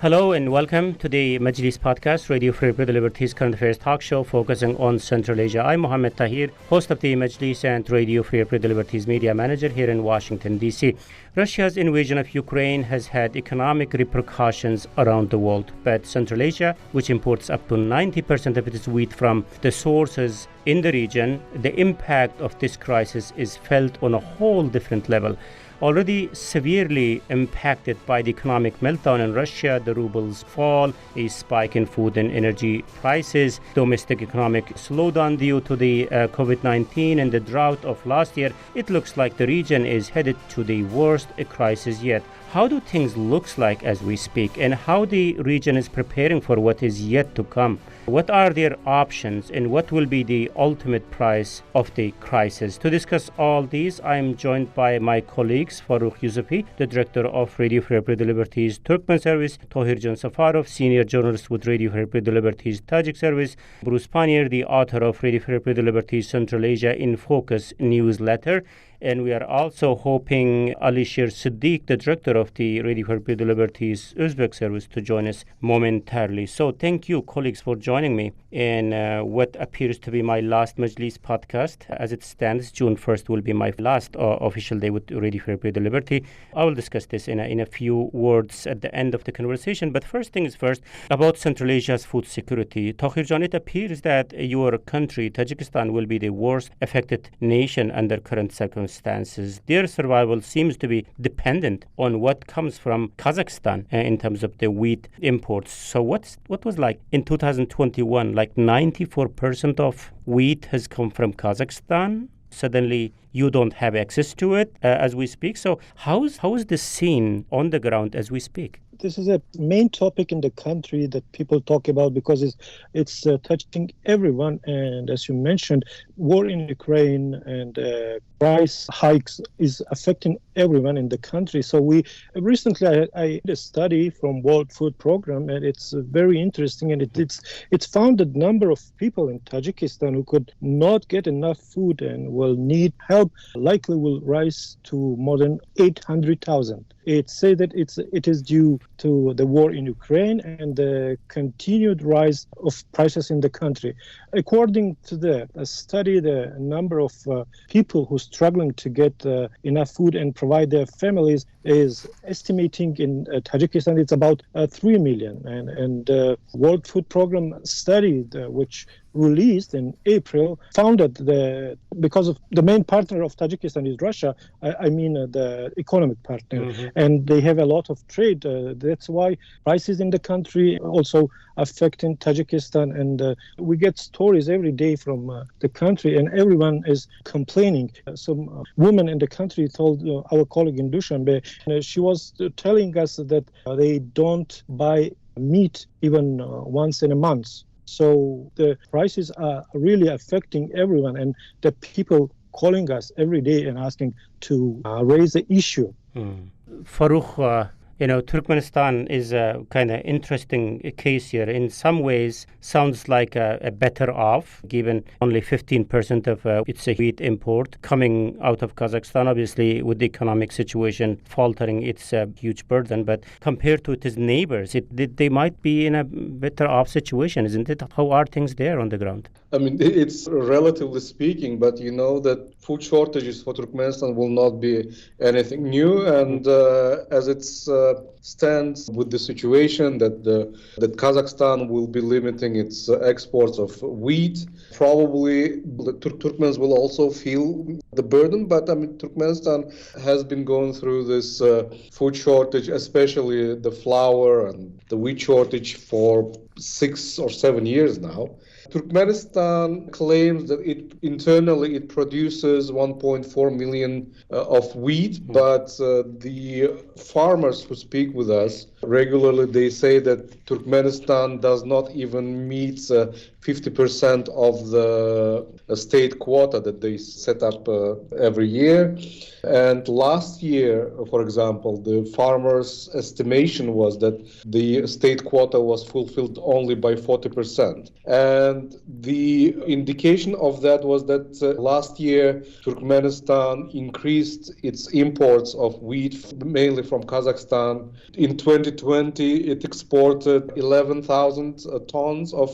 Hello and welcome to the Majlis podcast, Radio Free Liberties current affairs talk show focusing on Central Asia. I'm Mohammed Tahir, host of the Majlis and Radio Free Liberties media manager here in Washington, D.C. Russia's invasion of Ukraine has had economic repercussions around the world, but Central Asia, which imports up to 90% of its wheat from the sources in the region, the impact of this crisis is felt on a whole different level. Already severely impacted by the economic meltdown in Russia, the ruble's fall, a spike in food and energy prices, domestic economic slowdown due to the COVID-19 and the drought of last year, it looks like the region is headed to the worst crisis yet. How do things look like as we speak, and how the region is preparing for what is yet to come? What are their options, and what will be the ultimate price of the crisis? To discuss all these, I am joined by my colleagues, Farukh Yusufi, the director of Radio Free Liberties Turkmen Service, Tohirjan Safarov, senior journalist with Radio Free Liberties Tajik Service, Bruce Pannier, the author of Radio Free Liberties Central Asia in Focus newsletter. And we are also hoping Alisher Siddiq, the director of the Radio Free Liberties Uzbek service, to join us momentarily. So thank you, colleagues, for joining me in what appears to be my last Majlis podcast. As it stands, June 1st will be my last official day with Radio Free Liberty. I will discuss this in a few words at the end of the conversation. But first things first, about Central Asia's food security. Tohirjan, it appears that your country, Tajikistan, will be the worst affected nation under current circumstances. Their survival seems to be dependent on what comes from Kazakhstan in terms of the wheat imports. So what was like in 2021, like 94% of wheat has come from Kazakhstan? Suddenly you don't have access to it as we speak. So how is the scene on the ground as we speak? This is a main topic in the country that people talk about because it's touching everyone. And as you mentioned, war in Ukraine and price hikes is affecting everyone in the country. So recently I did a study from World Food Program, and it's very interesting. And it's found that number of people in Tajikistan who could not get enough food and will need help likely will rise to more than 800,000. It says that it is due to the war in Ukraine and the continued rise of prices in the country. According to the study, the number of people who are struggling to get enough food and provide their families is estimating in Tajikistan it's about 3 million. And the World Food Program study, which released in April, found that because of the main partner of Tajikistan is Russia, the economic partner, and they have a lot of trade. That's why prices in the country also affecting Tajikistan, and we get stories every day from the country, and everyone is complaining. Some woman in the country told our colleague in Dushanbe, she was telling us that they don't buy meat even once in a month. So the prices are really affecting everyone, and the people calling us every day and asking to raise the issue. Farukh, Turkmenistan is a kind of interesting case here. In some ways, sounds like a better off, given only 15% of its wheat import coming out of Kazakhstan. Obviously, with the economic situation faltering, it's a huge burden. But compared to its neighbors, they might be in a better off situation, isn't it? How are things there on the ground? It's relatively speaking, but you know that food shortages for Turkmenistan will not be anything new. And as it's stands with the situation that Kazakhstan will be limiting its exports of wheat, probably the Turkmens will also feel the burden. But Turkmenistan has been going through this food shortage, especially the flour and the wheat shortage, for 6 or 7 years now. Turkmenistan claims that it produces 1.4 million of wheat, but the farmers who speak with us regularly, they say that Turkmenistan does not even meet 50% of the state quota that they set up every year. And last year, for example, the farmers' estimation was that the state quota was fulfilled only by 40%. And And the indication of that was that last year Turkmenistan increased its imports of wheat, mainly from Kazakhstan. In 2020, it exported 11,000 tons of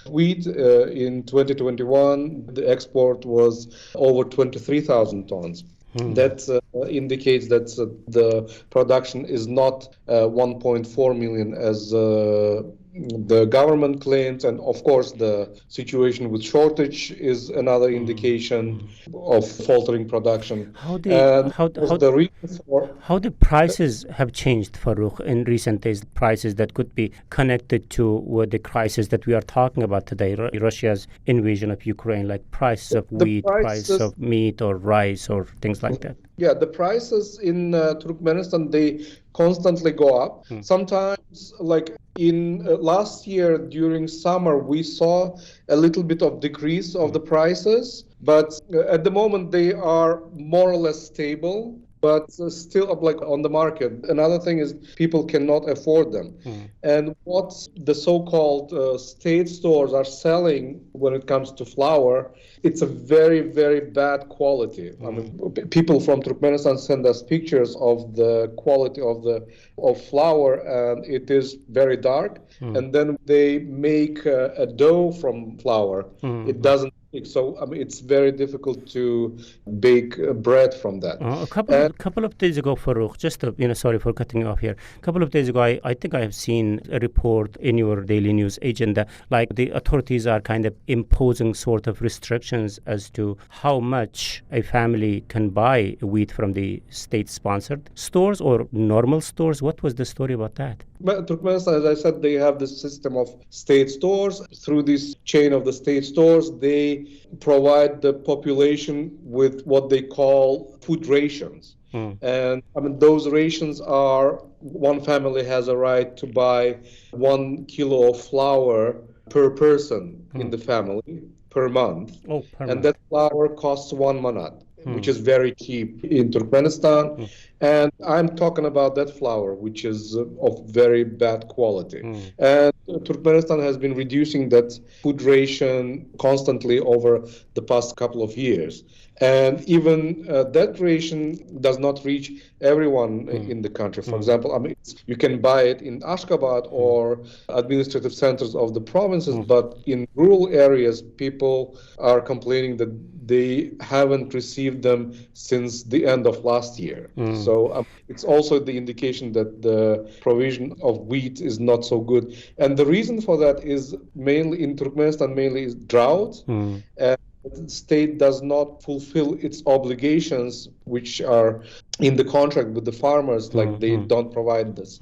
wheat. In 2021, the export was over 23,000 tons. That indicates that the production is not 1.4 million as the government claims, and of course the situation with shortage is another indication of faltering production. How the prices have changed, Farouk, in recent days? Prices that could be connected to the crisis that we are talking about today, Russia's invasion of Ukraine, like prices of wheat, price of meat or rice or things like that. Yeah, the prices in Turkmenistan, they constantly go up. Sometimes, like in last year during summer, we saw a little bit of decrease of the prices, but at the moment they are more or less stable, but still up like on the market. Another thing is people cannot afford them. And what the so-called state stores are selling when it comes to flour, it's a very, very bad quality. I mean, people from Turkmenistan send us pictures of the quality of flour, and it is very dark. And then they make a dough from flour. It doesn't. So I mean, it's very difficult to bake bread from that. A couple of days ago, Farouk, sorry for cutting you off here. A couple of days ago, I think I have seen a report in your daily news agenda, like the authorities are kind of imposing sort of restrictions as to how much a family can buy wheat from the state-sponsored stores or normal stores. What was the story about that? Turkmenistan, as I said, they have this system of state stores. Through this chain of the state stores, they provide the population with what they call food rations. And I mean, those rations are, one family has a right to buy 1 kilo of flour per person in the family per month. That flour costs 1 manat, which is very cheap in Turkmenistan. And I'm talking about that flour, which is of very bad quality. And Turkmenistan has been reducing that food ration constantly over the past couple of years. And even that ration does not reach everyone in the country. For example, I mean, you can buy it in Ashgabat or administrative centers of the provinces, but in rural areas, people are complaining that they haven't received them since the end of last year. So it's also the indication that the provision of wheat is not so good. And the reason for that is mainly in Turkmenistan, is drought. The state does not fulfill its obligations, which are in the contract with the farmers, like they don't provide this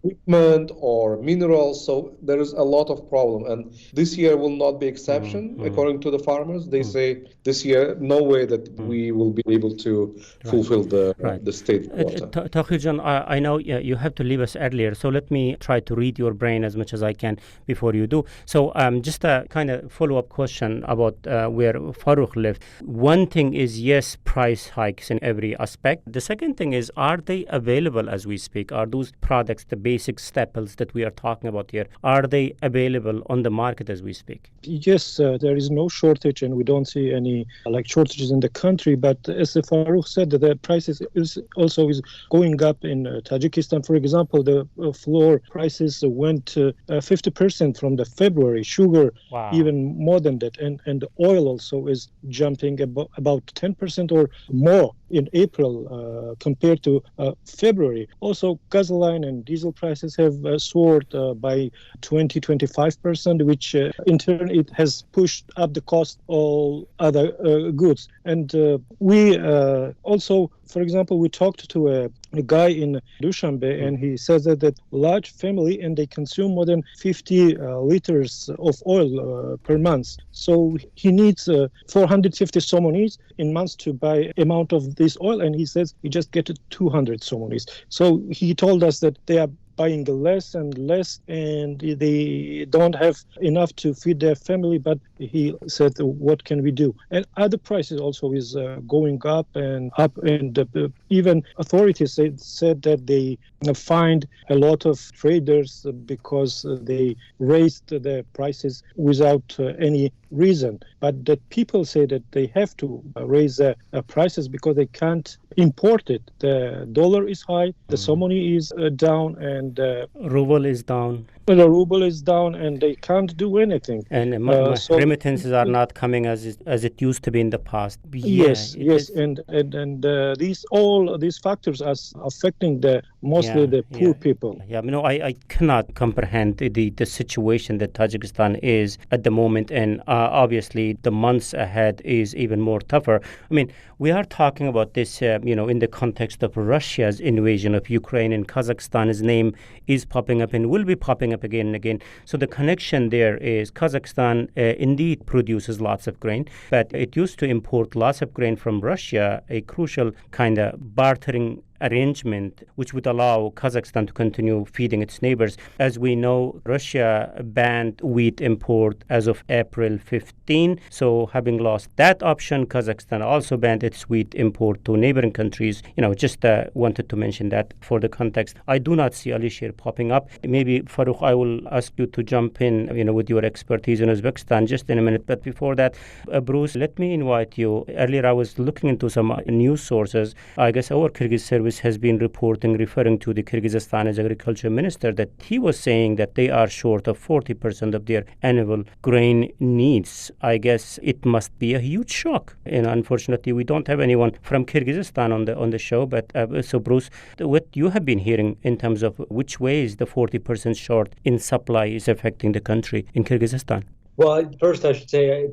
equipment or minerals. So there is a lot of problem. And this year will not be exception, according to the farmers. They say this year, no way that we will be able to fulfill the state quota. Tahirjan, I know you have to leave us earlier, so let me try to read your brain as much as I can before you do. So just a kind of follow-up question about where Farouk left. One thing is, yes, price hikes in every aspect. The second thing is, are they available as we speak? Are those products, the basic staples that we are talking about here, are they available on the market as we speak? Yes, there is no shortage, and we don't see any shortages in the country. But as Farouk said, the prices is going up in Tajikistan. For example, the flour prices went 50% from the February. Sugar, even more than that, and the oil also is jumping about 10% or more in April compared to February. Also, gasoline and diesel prices have soared by 20-25%, which in turn it has pushed up the cost of all other goods. And we also, for example, we talked to a guy in Dushanbe, and he says that large family and they consume more than 50 liters of oil per month. So he needs 450 somonis in months to buy amount of this oil, and he says he just get 200 somonis. So he told us that they are buying less and less, and they don't have enough to feed their family, but he said, what can we do? And other prices also is going up and up. And even authorities said that they fined a lot of traders because they raised the prices without any reason. But that people say that they have to raise prices because they can't import it. The dollar is high, the somoni is down, and ruble is down. the ruble is down, and they can't do anything. And So remittances are not coming as it used to be in the past. yes, and all these factors are affecting mostly the poor people. Yeah, I cannot comprehend the situation that Tajikistan is at the moment, and obviously the months ahead is even more tougher. I mean, we are talking about this, in the context of Russia's invasion of Ukraine, and Kazakhstan's name is popping up and will be popping up again and again. So the connection there is Kazakhstan indeed produces lots of grain, but it used to import lots of grain from Russia, a crucial kind of bartering arrangement which would allow Kazakhstan to continue feeding its neighbors. As we know, Russia banned wheat import as of April 15. So having lost that option, Kazakhstan also banned its wheat import to neighboring countries. Just wanted to mention that for the context. I do not see Alisher popping up. Maybe, Farooq, I will ask you to jump in, with your expertise in Uzbekistan just in a minute. But before that, Bruce, let me invite you. Earlier, I was looking into some news sources. I guess our Kyrgyz service has been referring to the Kyrgyzstan's agriculture minister, that he was saying that they are short of 40% of their annual grain needs. I guess it must be a huge shock. And unfortunately, we don't have anyone from Kyrgyzstan on the show. But so, Bruce, what you have been hearing in terms of which ways the 40% short in supply is affecting the country in Kyrgyzstan? Well, first I should say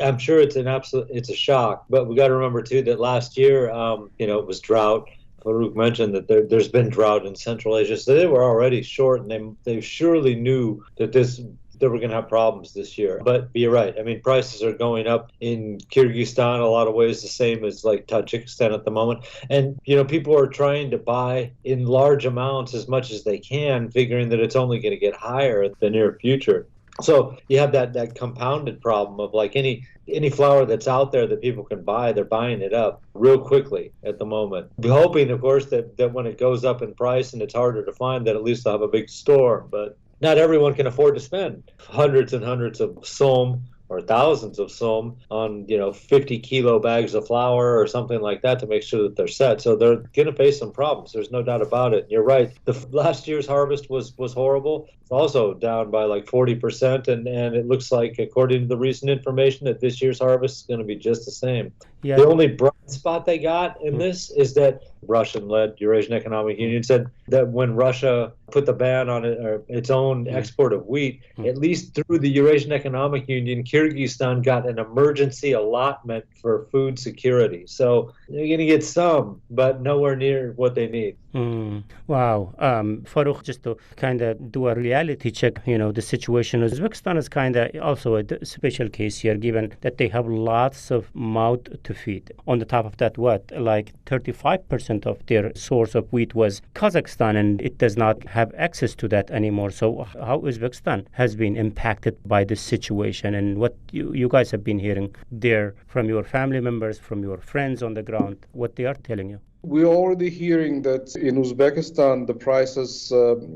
I'm sure it's a shock, but we got to remember too that last year, it was drought. Farooq mentioned that there's been drought in Central Asia, so they were already short, and they surely knew that they were going to have problems this year. But you're right. I mean, prices are going up in Kyrgyzstan a lot of ways, the same as like Tajikistan at the moment. And, people are trying to buy in large amounts as much as they can, figuring that it's only going to get higher in the near future. So you have that compounded problem of like any flour that's out there that people can buy, they're buying it up real quickly at the moment. We're hoping, of course, that when it goes up in price and it's harder to find, that at least they'll have a big store. But not everyone can afford to spend hundreds and hundreds of som or thousands of som on 50 kilo bags of flour or something like that to make sure that they're set. So they're going to face some problems. There's no doubt about it. You're right. The last year's harvest was horrible. It's also down by like 40%, and it looks like, according to the recent information, that this year's harvest is going to be just the same. Yeah. The only bright spot they got in this is that Russian-led Eurasian Economic Union said that when Russia put the ban on its own export of wheat, at least through the Eurasian Economic Union, Kyrgyzstan got an emergency allotment for food security. So they're going to get some, but nowhere near what they need. Wow. Farooq, just to kind of do a reality check, the situation in Uzbekistan is kind of also a special case here, given that they have lots of mouth to feed. On the top of that, like 35% of their source of wheat was Kazakhstan, and it does not have access to that anymore. So how Uzbekistan has been impacted by this situation, and what you guys have been hearing there from your family members, from your friends on the ground, what they are telling you? We're already hearing that in Uzbekistan, the prices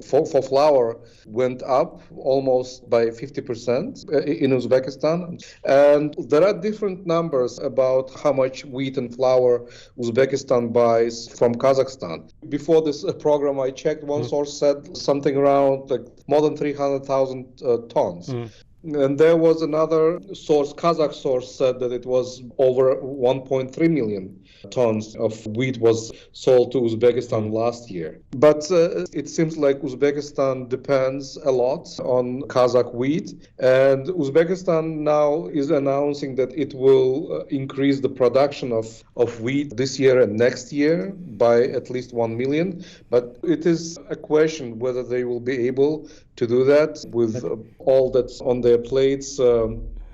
for flour went up almost by 50% in Uzbekistan. And there are different numbers about how much wheat and flour Uzbekistan buys from Kazakhstan. Before this program, I checked, one source said something around like more than 300,000 tons. And there was another source, Kazakh source, said that it was over 1.3 million tons of wheat was sold to Uzbekistan last year. But it seems like Uzbekistan depends a lot on Kazakh wheat. And Uzbekistan now is announcing that it will increase the production of wheat this year and next year by at least 1 million. But it is a question whether they will be able to do that with all that's on their plates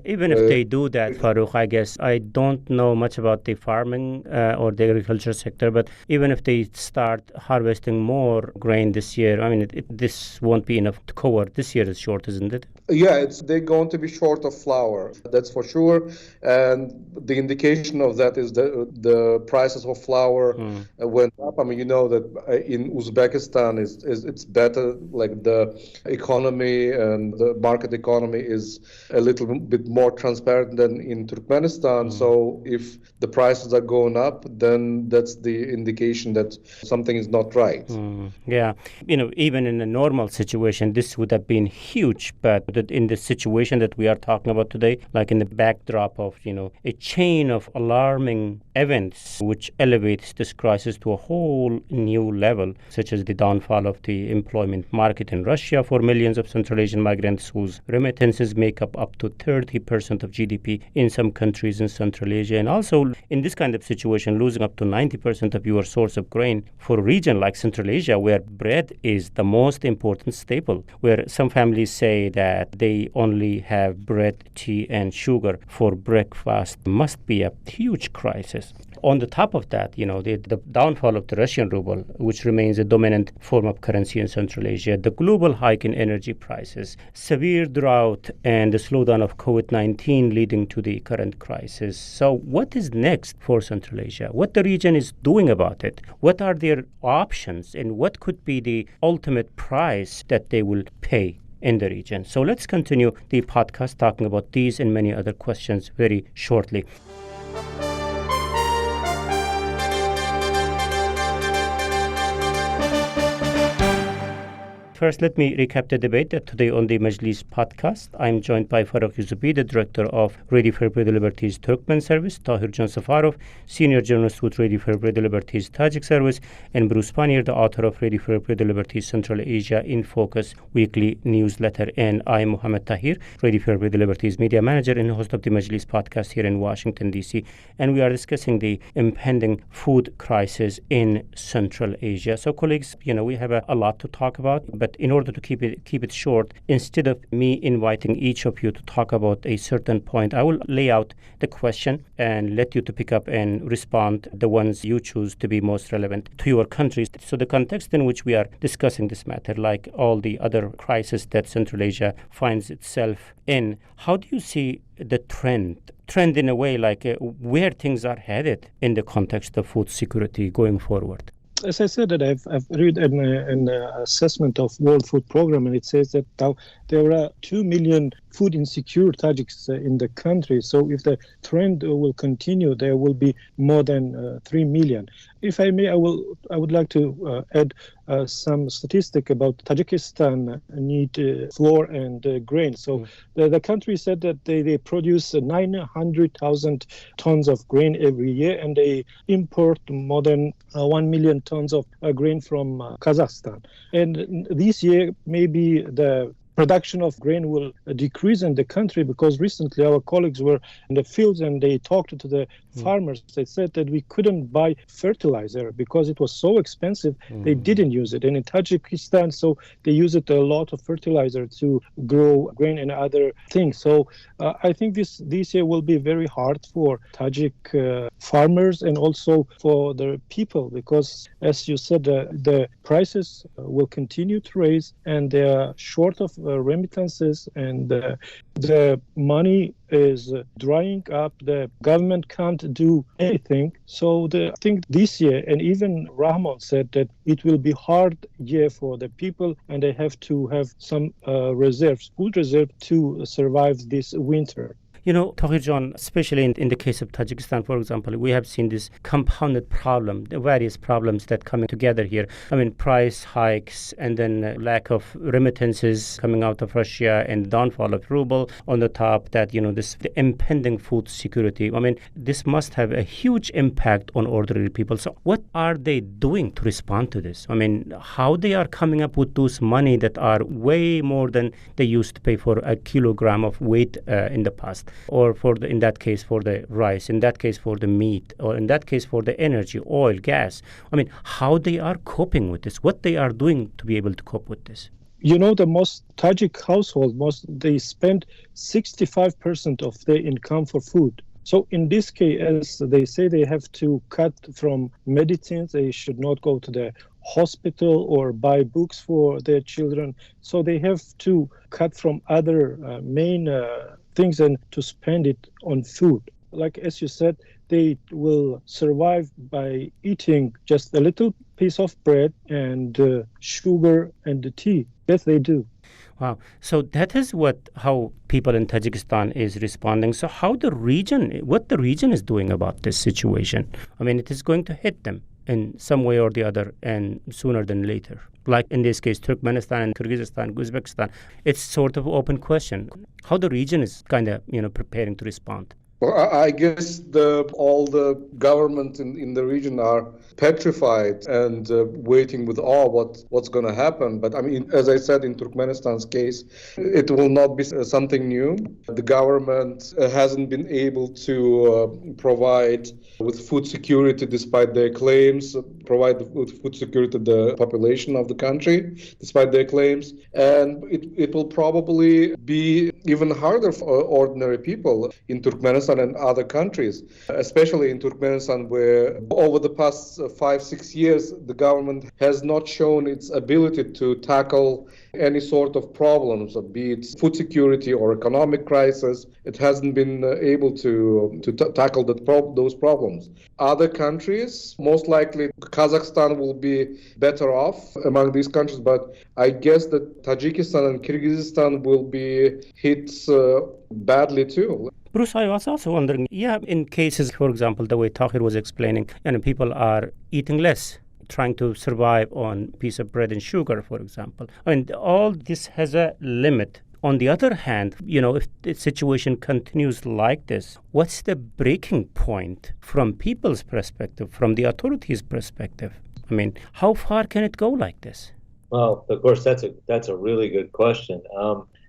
Even if they do that, Farouk, I guess I don't know much about the farming or the agriculture sector, but even if they start harvesting more grain this year, I mean, this won't be enough to cover this year's short, isn't it? Yeah, they're going to be short of flour, that's for sure. And the indication of that is that the prices of flour went up. I mean, you know that in Uzbekistan it's better, like the economy and the market economy is a little bit more transparent than in Turkmenistan. So if the prices are going up, then that's the indication that something is not right. Yeah, even in a normal situation, this would have been huge, but in the situation that we are talking about today, like in the backdrop of, a chain of alarming events which elevates this crisis to a whole new level, such as the downfall of the employment market in Russia for millions of Central Asian migrants whose remittances make up to 30% of GDP in some countries in Central Asia. And also, in this kind of situation, losing up to 90% of your source of grain for a region like Central Asia, where bread is the most important staple, where some families say that they only have bread, tea, and sugar for breakfast, must be a huge crisis. On the top of that, the downfall of the Russian ruble, which remains a dominant form of currency in Central Asia, the global hike in energy prices, severe drought, and the slowdown of COVID-19 leading to the current crisis. So what is next for Central Asia? What the region is doing about it? What are their options? And what could be the ultimate price that they will pay in the region? So let's continue the podcast talking about these and many other questions very shortly. First, let me recap the debate that today on the Majlis podcast. I'm joined by Farouk Yusufi, the director of Radio Free Liberties Liberties Turkmen Service, Tahir Jansafarov, senior journalist with Radio Free Liberties Liberties Tajik Service, and Bruce Pannier, the author of Radio Free Liberties Liberties Central Asia in Focus weekly newsletter. And I'm Mohammed Tahir, Radio Free Liberties Liberties media manager and host of the Majlis podcast here in Washington, D.C. And we are discussing the impending food crisis in Central Asia. So, colleagues, we have a lot to talk about, but in order to keep it short, instead of me inviting each of you to talk about a certain point, I will lay out the question and let you to pick up and respond the ones you choose to be most relevant to your countries. So the context in which we are discussing this matter, like all the other crises that Central Asia finds itself in, how do you see the trend in a way, like where things are headed in the context of food security going forward? As I said, that I've read an assessment of World Food Program, and it says that now there are 2 million food insecure Tajiks in the country. So if the trend will continue, there will be more than 3 million. If I may, I would like to add some statistic about Tajikistan need flour and grain. So the country said that they produce 900,000 tons of grain every year, and they import more than 1 million tons of grain from Kazakhstan. And this year, maybe the production of grain will decrease in the country, because recently our colleagues were in the fields and they talked to the farmers. They said that we couldn't buy fertilizer because it was so expensive. They didn't use it. And in Tajikistan, so they use it a lot of fertilizer to grow grain and other things. So I think this year will be very hard for Tajik farmers and also for the people, because as you said, the prices will continue to raise and they are short of remittances, and the money is drying up. The government can't do anything. So I think this year, and even Rahman said that it will be hard year for the people, and they have to have some reserves, food reserve, to survive this winter. Tahir John, especially in the case of Tajikistan, for example, we have seen this compounded problem, the various problems that coming together here. I mean, price hikes and then lack of remittances coming out of Russia and downfall of ruble. On the top, that, the impending food security. I mean, this must have a huge impact on ordinary people. So what are they doing to respond to this? I mean, how they are coming up with those money that are way more than they used to pay for a kilogram of wheat in the past? Or in that case for the rice, in that case for the meat, or in that case for the energy, oil, gas. I mean, how they are coping with this, what they are doing to be able to cope with this. The most Tajik household, they spend 65% of their income for food. So in this case, as they say, they have to cut from medicines. They should not go to the hospital or buy books for their children. So they have to cut from other main things and to spend it on food. Like as you said, they will survive by eating just a little piece of bread and sugar and the tea. Yes, they do. Wow. So that is how people in Tajikistan is responding. So what the region is doing about this situation? I mean, it is going to hit them in some way or the other, and sooner than later. Like in this case, Turkmenistan and Kyrgyzstan, Uzbekistan. It's sort of open question. How the region is kind of, preparing to respond. Well, I guess all the governments in the region are petrified and waiting with awe what's going to happen. But I mean, as I said, in Turkmenistan's case, it will not be something new. The government hasn't been able to provide with food security despite their claims, provide with food security to the population of the country despite their claims. And it will probably be even harder for ordinary people in Turkmenistan and other countries, especially in Turkmenistan, where over the past 5-6 years, the government has not shown its ability to tackle any sort of problems, be it food security or economic crisis. It hasn't been able to tackle those problems. Other countries, most likely Kazakhstan will be better off among these countries, but I guess that Tajikistan and Kyrgyzstan will be hit badly too. Bruce, I was also wondering, in cases, for example, the way Tahir was explaining, people are eating less, trying to survive on a piece of bread and sugar, for example. I mean, all this has a limit. On the other hand, if the situation continues like this, what's the breaking point from people's perspective, from the authorities' perspective? I mean, how far can it go like this? Well, of course, that's a really good question.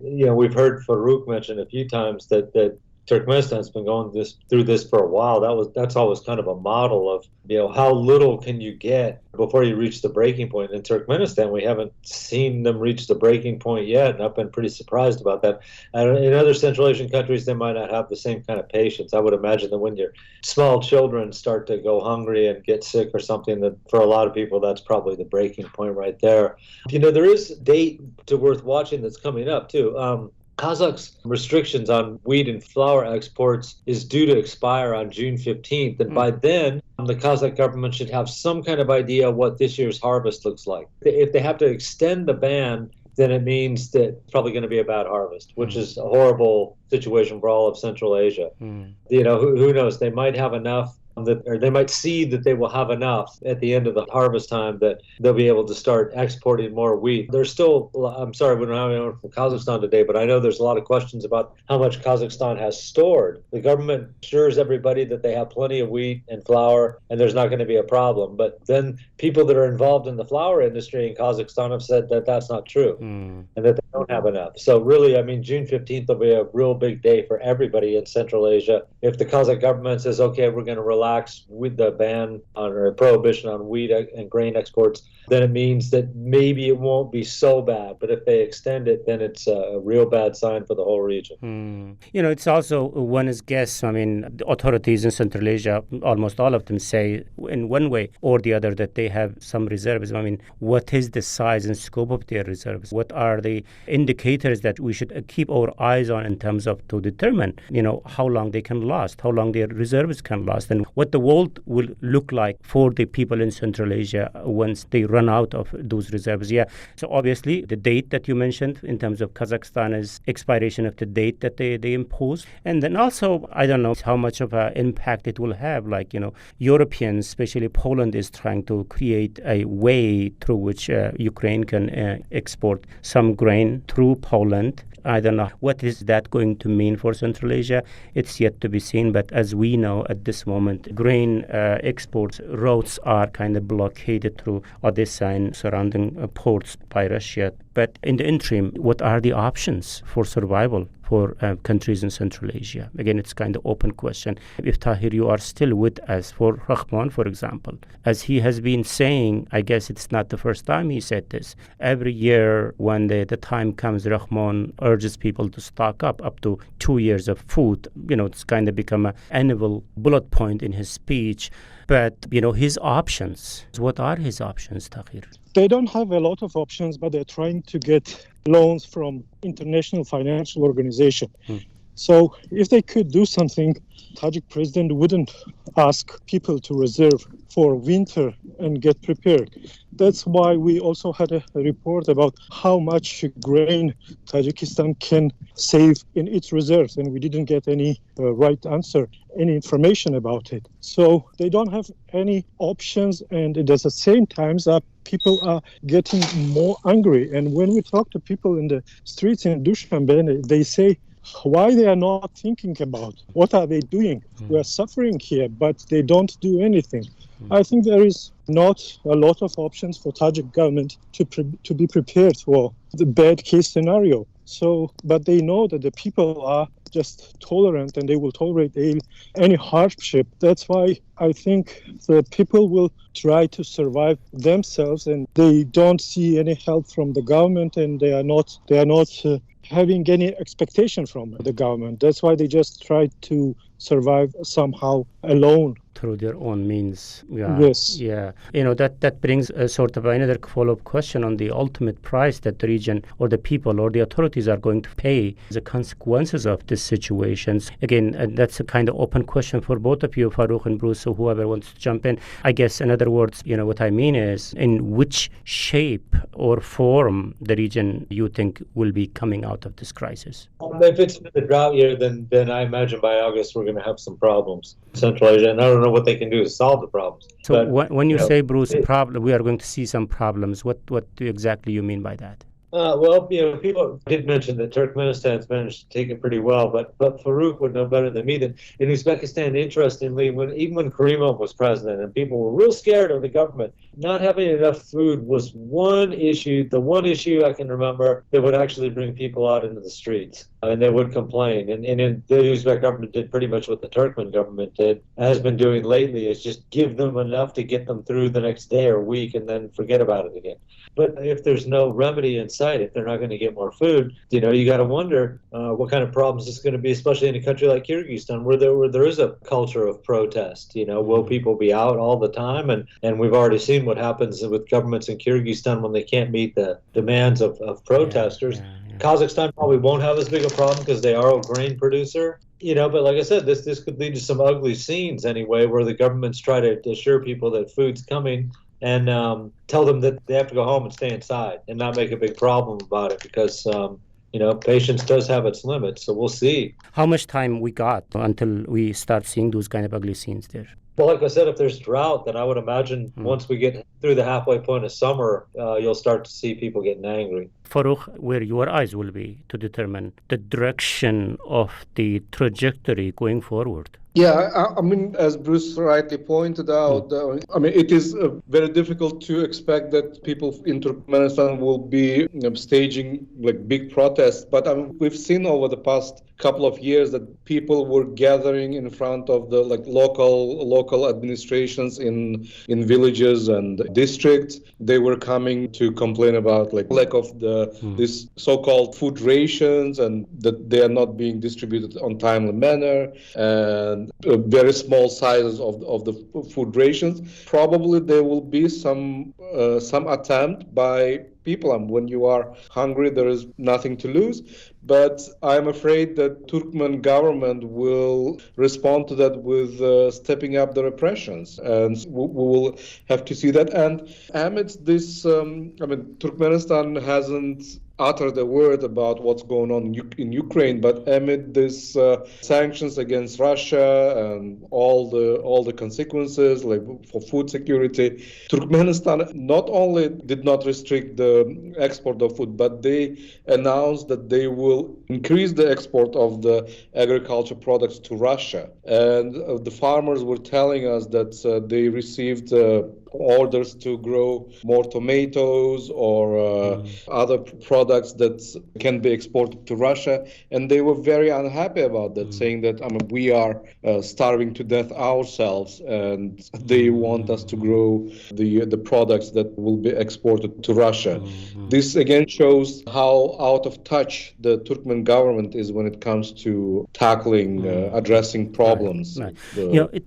We've heard Farouk mention a few times that Turkmenistan's been going through this for a while. That's always kind of a model of how little can you get before you reach the breaking point. In Turkmenistan, we haven't seen them reach the breaking point yet, and I've been pretty surprised about that. In other Central Asian countries, they might not have the same kind of patience. I would imagine that when your small children start to go hungry and get sick or something, that for a lot of people, that's probably the breaking point right there. There is a date worth watching that's coming up too. Kazakh's restrictions on wheat and flour exports is due to expire on June 15th. And by then, the Kazakh government should have some kind of idea what this year's harvest looks like. If they have to extend the ban, then it means that it's probably going to be a bad harvest, which is a horrible situation for all of Central Asia. Who knows? They might have enough. Or they might see that they will have enough at the end of the harvest time that they'll be able to start exporting more wheat. There's still, I'm sorry, we don't have anyone from Kazakhstan today, but I know there's a lot of questions about how much Kazakhstan has stored. The government assures everybody that they have plenty of wheat and flour and there's not going to be a problem. But then people that are involved in the flour industry in Kazakhstan have said that that's not true and that they don't have enough. So really, I mean, June 15th will be a real big day for everybody in Central Asia. If the Kazakh government says, okay, we're going to relax with the ban or prohibition on wheat and grain exports, then it means that maybe it won't be so bad. But if they extend it, then it's a real bad sign for the whole region. It's also one's guess. I mean, the authorities in Central Asia, almost all of them say in one way or the other that they have some reserves. I mean, what is the size and scope of their reserves? What are the indicators that we should keep our eyes on in terms of to determine, how long they can last, how long their reserves can last, and what the world will look like for the people in Central Asia once they run out of those reserves. So obviously the date that you mentioned in terms of Kazakhstan is expiration of the date that they impose. And then also, I don't know how much of an impact it will have. Like, Europeans, especially Poland, is trying to create a way through which Ukraine can export some grain through Poland. I don't know what is that going to mean for Central Asia. It's yet to be seen. But as we know at this moment, grain exports routes are kind of blockaded through Odessa and surrounding ports by Russia. But in the interim, what are the options for survival for countries in Central Asia? Again, it's kind of open question. If Tahir, you are still with us for Rahman, for example, as he has been saying, I guess it's not the first time he said this. Every year when the time comes, Rahman urges people to stock up to 2 years of food. It's kind of become an annual bullet point in his speech. But, his options, what are his options, Tahir? They don't have a lot of options, but they're trying to get loans from international financial organization. So if they could do something, Tajik president wouldn't ask people to reserve for winter and get prepared. That's why we also had a report about how much grain Tajikistan can save in its reserves, and we didn't get any right answer, any information about it. So they don't have any options, and at the same time, people are getting more angry. And when we talk to people in the streets in Dushanbe, they say, why they are not thinking about what are they doing? We are suffering here, but they don't do anything. I think there is not a lot of options for Tajik government to be prepared for the bad case scenario. So, but they know that the people are just tolerant and they will tolerate any hardship. That's why I think the people will try to survive themselves, and they don't see any help from the government, and they are not having any expectation from the government. That's why they just try to survive somehow alone. Through their own means. Yes. Yeah. That brings a sort of another follow-up question on the ultimate price that the region or the people or the authorities are going to pay as the consequences of these situations. Again, that's a kind of open question for both of you, Farouk and Bruce, so whoever wants to jump in. I guess, in other words, what I mean is, in which shape or form the region you think will be coming out of this crisis? If it's the drought year, then I imagine by August we're going to have some problems in Central Asia, and I don't know what they can do to solve the problems. So when you say, Bruce, we are going to see some problems, what exactly you mean by that? People did mention that Turkmenistan's managed to take it pretty well, but Farouk would know better than me that in Uzbekistan, interestingly, even when Karimov was president and people were real scared of the government, not having enough food was the one issue I can remember that would actually bring people out into the streets, and they would complain. And the Uzbek government did pretty much what the Turkmen government has been doing lately, is just give them enough to get them through the next day or week and then forget about it again. But if there's no remedy in sight, if they're not going to get more food, you got to wonder what kind of problems it's going to be, especially in a country like Kyrgyzstan, where there is a culture of protest. Will people be out all the time? And we've already seen what happens with governments in Kyrgyzstan when they can't meet the demands of protesters. Yeah. Kazakhstan probably won't have as big a problem because they are a grain producer. But like I said, this could lead to some ugly scenes anyway, where the governments try to assure people that food's coming, and tell them that they have to go home and stay inside and not make a big problem about it, because patience does have its limits. So we'll see. How much time we got until we start seeing those kind of ugly scenes there? Well, like I said, if there's drought, then I would imagine once we get through the halfway point of summer, you'll start to see people getting angry. Farouk, where your eyes will be to determine the direction of the trajectory going forward? Yeah, I mean, as Bruce rightly pointed out, it is very difficult to expect that people in Turkmenistan will be staging big protests. But we've seen over the past couple of years that people were gathering in front of the local administrations in villages and districts. They were coming to complain about lack of this so-called food rations, and that they are not being distributed on timely manner, and very small sizes of the food rations. Probably there will be some attempt by people. When you are hungry, there is nothing to lose. But I'm afraid that Turkmen government will respond to that with stepping up the repressions, and we will have to see that. And amidst this, Turkmenistan hasn't uttered a word about what's going on in Ukraine, but amid this sanctions against Russia and all the consequences, for food security, Turkmenistan not only did not restrict the export of food, but they announced that they will increase the export of the agriculture products to Russia. and the farmers were telling us that they received orders to grow more tomatoes or other products that can be exported to Russia, and they were very unhappy about that, saying that we are starving to death ourselves, and they want us to grow the products that will be exported to Russia. This again shows how out of touch the Turkmen government is when it comes to tackling, addressing problems. Right.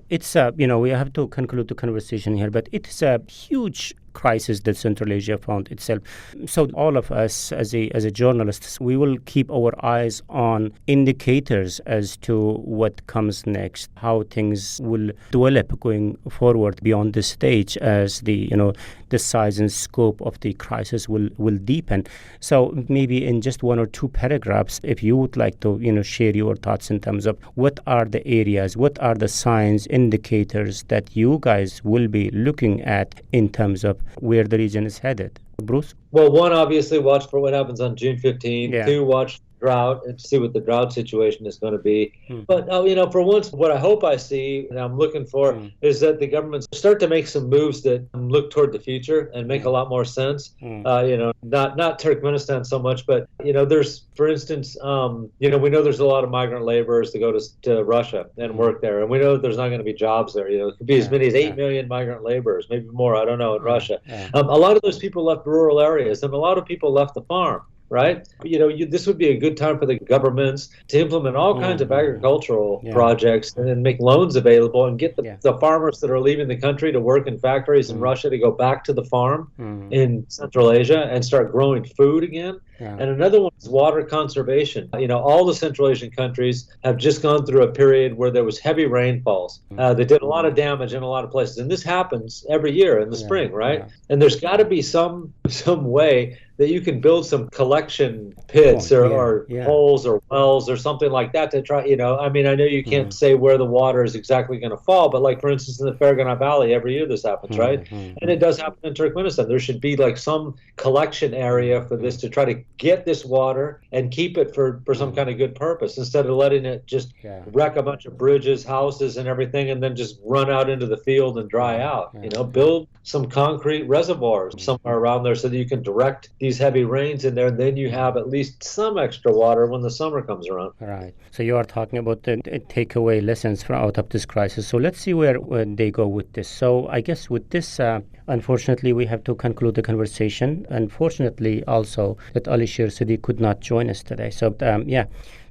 It's we have to conclude the conversation here, but it's a huge crisis that Central Asia found itself. So all of us as a journalists, we will keep our eyes on indicators as to what comes next, how things will develop going forward beyond this stage as the size and scope of the crisis will deepen. So maybe in just one or two paragraphs, if you would like to share your thoughts in terms of what are the areas, what are the signs, indicators that you guys will be looking at in terms of where the region is headed. Bruce? Well, one, obviously, watch for what happens on June 15th. Yeah. Two, watch drought and see what the drought situation is going to be. But, for once, what I hope I see and I'm looking for is that the governments start to make some moves that look toward the future and make a lot more sense. Not Turkmenistan so much, but, there's, for instance, we know there's a lot of migrant laborers that go to Russia and work there. And we know that there's not going to be jobs there. It could be as many as 8 million migrant laborers, maybe more, I don't know, in Russia. A lot of those people left rural areas and a lot of people left the farm. Right? This would be a good time for the governments to implement all kinds of agricultural projects and then make loans available and get the farmers that are leaving the country to work in factories in Russia to go back to the farm in Central Asia and start growing food again. And another one is water conservation. All the Central Asian countries have just gone through a period where there was heavy rainfalls. They did a lot of damage in a lot of places. And this happens every year in the spring, right? And there's got to be some way that you can build some collection pits or holes or wells or something like that to try, I know you can't say where the water is exactly going to fall, but like, for instance, in the Fergana Valley, every year this happens, right? And it does happen in Turkmenistan. There should be like some collection area for this to try to get this water and keep it for some kind of good purpose instead of letting it just wreck a bunch of bridges, houses and everything and then just run out into the field and dry out. Build some concrete reservoirs somewhere around there so that you can direct these heavy rains in there, and then you have at least some extra water when the summer comes around. Right. So you are talking about the takeaway lessons from out of this crisis. So let's see where they go with this. So I guess with this, unfortunately, we have to conclude the conversation. Unfortunately, also that Alisher Sidi could not join us today. So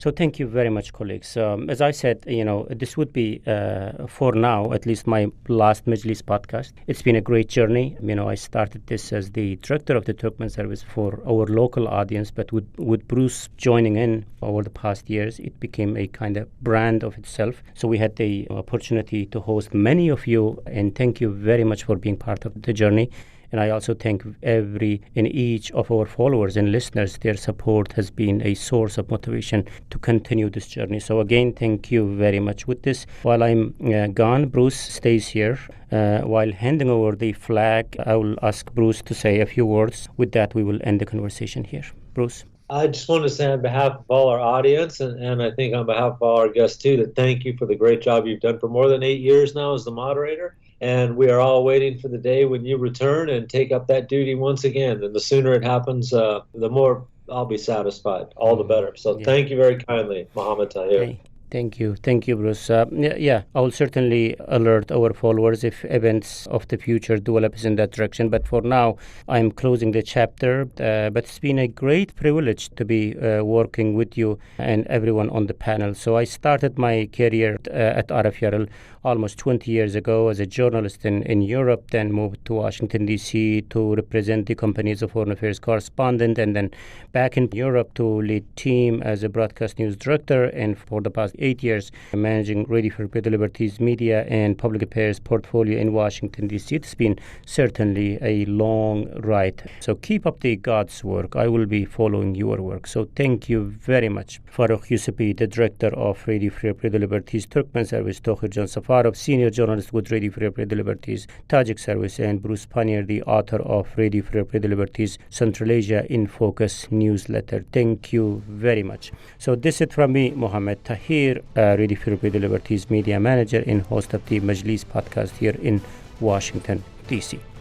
So thank you very much, colleagues. As I said, this would be, for now, at least my last Majlis podcast. It's been a great journey. I started this as the director of the Turkmen service for our local audience, but with Bruce joining in over the past years, it became a kind of brand of itself. So we had the opportunity to host many of you, and thank you very much for being part of the journey. And I also thank each of our followers and listeners. Their support has been a source of motivation to continue this journey. So again, thank you very much. With this, while I'm gone, Bruce stays here. While handing over the flag, I will ask Bruce to say a few words. With that, we will end the conversation here. Bruce. I just want to say on behalf of all our audience, and I think on behalf of all our guests too, that thank you for the great job you've done for more than 8 years now as the moderator. And we are all waiting for the day when you return and take up that duty once again. And the sooner it happens, the more I'll be satisfied. All the better. So thank you very kindly, Mohammed Tahir. Okay. Thank you, Bruce. I will certainly alert our followers if events of the future develops in that direction. But for now, I'm closing the chapter. But it's been a great privilege to be working with you and everyone on the panel. So I started my career at RFRL almost 20 years ago as a journalist in Europe, then moved to Washington, D.C. to represent the company's foreign affairs correspondent, and then back in Europe to lead team as a broadcast news director, and for the past 8 years managing Radio Free Liberties media and public affairs portfolio in Washington, D.C. It's been certainly a long ride. So keep up the God's work. I will be following your work. So thank you very much. Farukh Yusufi, the director of Radio Free Liberties Turkmen service, Tohir Can Safarov, senior journalist with Radio Free Liberties Tajik service, and Bruce Pannier, the author of Radio Free Liberties Central Asia in Focus newsletter. Thank you very much. So this is from me, Mohammed Tahir. Tahir, Radio Free Liberties media manager and host of the Majlis podcast here in Washington, D.C.